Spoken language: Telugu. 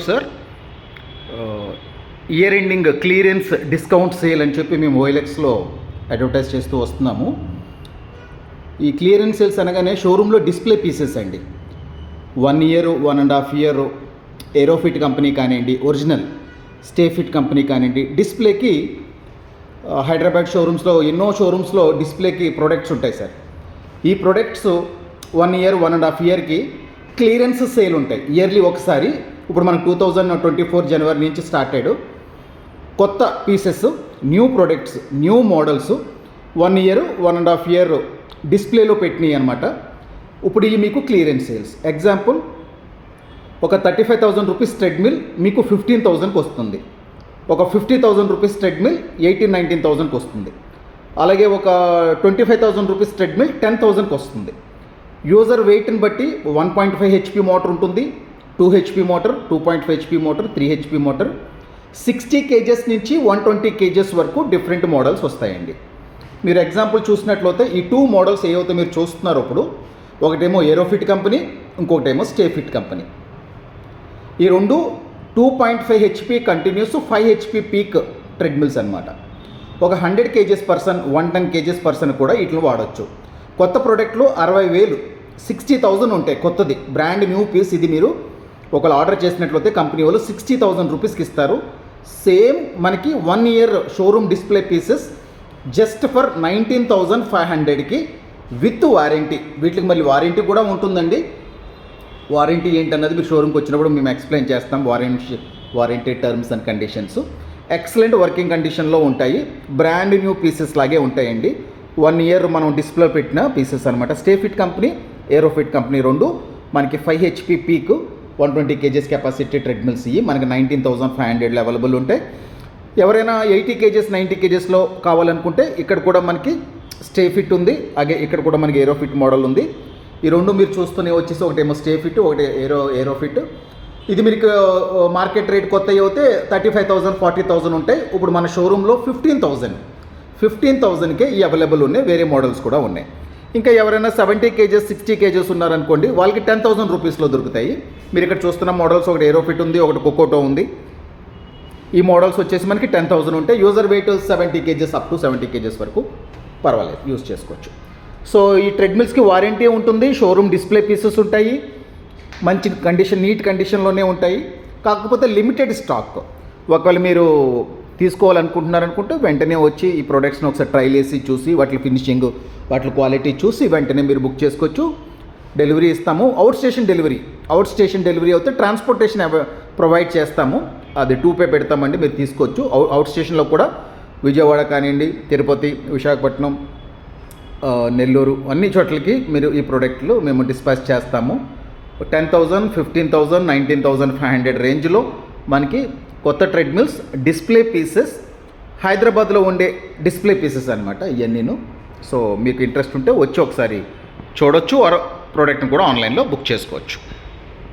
Sir year ending clearance discount sale అని చెప్పి మేము ఓఎల్ఎక్స్లో అడ్వర్టైజ్ చేస్తూ వస్తున్నాము. ఈ క్లియరెన్స్ సేల్స్ అనగానే షోరూంలో డిస్ప్లే పీసెస్ అండి. 1 year 1.5 year ఏరోఫిట్ కంపెనీ కానివ్వండి, ఒరిజినల్ స్టేఫిట్ కంపెనీ కానివ్వండి, డిస్ప్లేకి హైదరాబాద్ షోరూమ్స్లో ఎన్నో షోరూమ్స్లో డిస్ప్లేకి ప్రొడక్ట్స్ ఉంటాయి సార్. ఈ ప్రొడక్ట్స్ 1 year 1.5 yearకి క్లియరెన్స్ సేల్ ఉంటాయి ఇయర్లీ ఒకసారి. ఇప్పుడు మనకు 2024 జనవరి నుంచి స్టార్ట్ అయ్యాడు. కొత్త pieces, new products, new models 1 year 1.5 year డిస్ప్లేలో పెట్టినాయి అనమాట. ఇప్పుడు ఇవి మీకు క్లియరెన్స్ సేల్స్. ఎగ్జాంపుల్, ఒక 35,000 రూపీస్ ట్రెడ్మిల్ మీకు 15,000కి వస్తుంది. ఒక 50,000 రూపీస్ ట్రెడ్మిల్ 18,000-19,000కి వస్తుంది. అలాగే ఒక 25,000 రూపీస్ ట్రెడ్మిల్ 10,000కి వస్తుంది. యూజర్ వెయిట్ని బట్టి 1.5 HP మోటార్ ఉంటుంది, 2 HP motor, 2.5 HP motor, 3 HP motor, 60 kgs నుంచి 120 kgs వరకు డిఫరెంట్ మోడల్స్ వస్తాయండి. మీరు ఎగ్జాంపుల్ చూసినట్లయితే ఈ 2 మోడల్స్ ఏవైతే మీరు చూస్తున్నారు ఇప్పుడు, ఒకటేమో ఏరోఫిట్ కంపెనీ, ఇంకొకటేమో స్టేఫిట్ కంపెనీ. ఈ రెండు 2.5 HP continuous, 5 HP peak treadmills అనమాట. ఒక 100 kgs పర్సన్, 110 kgs పర్సన్ కూడా వీటిని వాడచ్చు. కొత్త ప్రోడక్ట్లు 60,000, 60,000 ఉంటాయి కొత్తది, బ్రాండ్ న్యూ పీస్. ఇది మీరు ఒకళ్ళు ఆర్డర్ చేసినట్లయితే కంపెనీ వాళ్ళు 60,000 రూపీస్కి ఇస్తారు. సేమ్ మనకి 1 year showroom display pieces just for 19,500కి విత్ వారంటీ. వీటికి మళ్ళీ వారంటీ కూడా ఉంటుందండి. వారంటీ ఏంటన్నది మీరు షోరూమ్కి వచ్చినప్పుడు మేము ఎక్స్ప్లెయిన్ చేస్తాం. Warranty terms and conditions excellent working కండిషన్లో ఉంటాయి. బ్రాండ్ న్యూ పీసెస్ లాగే ఉంటాయండి. 1 year మనం డిస్ప్లే పెట్టిన పీసెస్ అనమాట. స్టేఫిట్ కంపెనీ, ఏరోఫిట్ కంపెనీ రెండు మనకి 5 HP peak, 120 kgs capacity treadmills ఇవి మనకి 19,500 అవైలబుల్ ఉంటాయి. ఎవరైనా 80 kgs 90 kgsలో కావాలనుకుంటే ఇక్కడ కూడా మనకి స్టేఫిట్ ఉంది, అలాగే ఇక్కడ కూడా మనకి ఏరోఫిట్ మోడల్ ఉంది. ఈ రెండు మీరు చూస్తూనే వచ్చేసి ఒకటేమో స్టేఫిట్, ఒకటి ఏరోఫిట్. ఇది మీకు మార్కెట్ రేట్ కొత్త అయితే 35,000 40,000 ఉంటాయి. ఇప్పుడు మన షోరూంలో 15,000కే ఈ అవైలబుల్ ఉన్నాయి. వేరే మోడల్స్ కూడా ఉన్నాయి. ఇంకా ఎవరైనా 70 kgs 60 kgs ఉన్నారనుకోండి, వాళ్ళకి 10,000 రూపీస్లో దొరుకుతాయి. మీరు ఇక్కడ చూస్తున్న మోడల్స్ ఒకటి ఏరోఫిట్ ఉంది, ఒకటి కొకోటో ఉంది. ఈ మోడల్స్ వచ్చేసి మనకి 10,000 ఉంటాయి. User weight 70 kgs up to 70 kgs వరకు పర్వాలేదు, యూజ్ చేసుకోవచ్చు. సో ఈ ట్రెడ్మిల్స్కి వారంటీ ఉంటుంది. షోరూమ్ డిస్ప్లే పీసెస్ ఉంటాయి, మంచి కండిషన్, నీట్ కండిషన్లోనే ఉంటాయి. కాకపోతే లిమిటెడ్ స్టాక్. ఒకవేళ మీరు తీసుకోవాలనుకుంటున్నారనుకుంటే వెంటనే వచ్చి ఈ ప్రోడక్ట్స్ని ఒకసారి ట్రైల్ చేసి చూసి వాటి ఫినిషింగ్, వాటి క్వాలిటీ చూసి వెంటనే మీరు బుక్ చేసుకోవచ్చు. డెలివరీ ఇస్తాము. అవుట్ స్టేషన్ డెలివరీ అయితే ట్రాన్స్పోర్టేషన్ ప్రొవైడ్ చేస్తాము. అది 2 pay పెడతామండి, మీరు తీసుకోవచ్చు. అవుట్ స్టేషన్లో కూడా విజయవాడ కానివ్వండి, తిరుపతి, విశాఖపట్నం, నెల్లూరు అన్ని చోట్లకి మీరు ఈ ప్రోడక్ట్లు మేము డిస్పాచ్ చేస్తాము. 10,000, 15,000, 19,500 రేంజ్లో మనకి కొత్త ట్రెడ్మిల్స్, డిస్ప్లే పీసెస్, హైదరాబాద్లో ఉండే డిస్ప్లే పీసెస్ అనమాట ఇవన్నీను. సో మీకు ఇంట్రెస్ట్ ఉంటే వచ్చి ఒకసారి చూడొచ్చు, ప్రోడక్ట్ని కూడా ఆన్లైన్లో బుక్ చేసుకోవచ్చు.